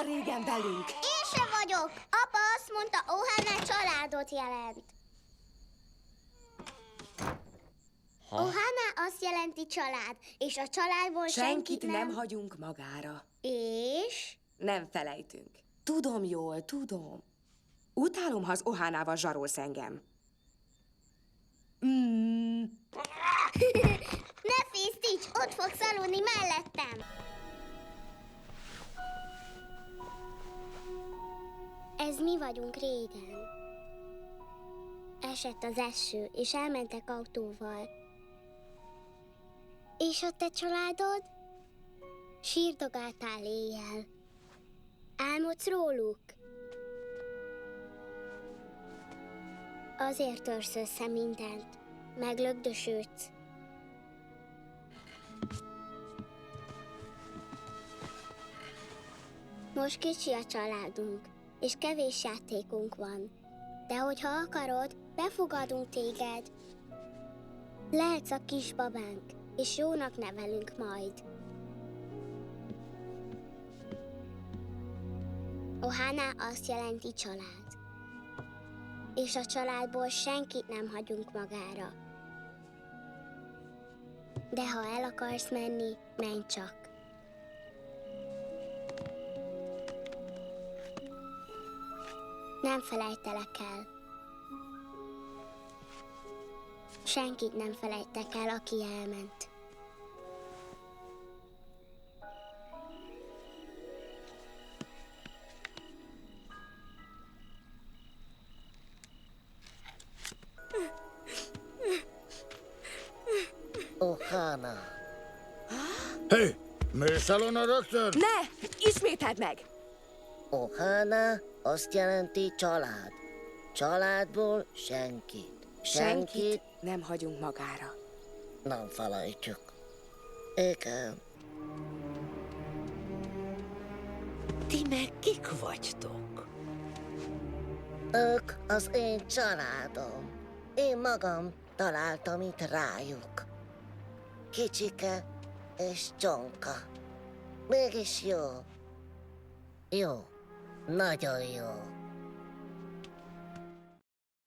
olyan régen velünk? Én se vagyok. Apa azt mondta, Ohana családot jelent. Ohana azt jelenti család, és a családból Senkit nem hagyunk magára. És? Nem felejtünk. Tudom jól, tudom. Utálom, ha az Ohánával zsarolsz engem. Ne félj, Stitch, ott fogsz aludni mellettem. Ez mi vagyunk régen. Esett az eső, és elmentek autóval. És a te családod? Sírdogáltál éjjel. Álmodsz róluk? Azért törsz össze mindent. Meglögdösődsz. Most kicsi a családunk, és kevés játékunk van. De hogyha akarod, befogadunk téged. Lehetsz a kisbabánk, és jónak nevelünk majd. Ohana azt jelenti család. És a családból senkit nem hagyunk magára. De ha el akarsz menni, menj csak. Nem felejtelek el. Senkit nem felejtek el, aki elment. Ohana. Hé, mész el onnan rögtön? Ne! Ismételd meg! Ohana azt jelenti család. Családból senkit. Senkit nem hagyunk magára. Nem felejtjük. Igen. Ti meg kik vagytok? Ők az én családom. Én magam találtam itt rájuk. Kicsike és csonka. Mégis jó. Jó. Nagyon jó.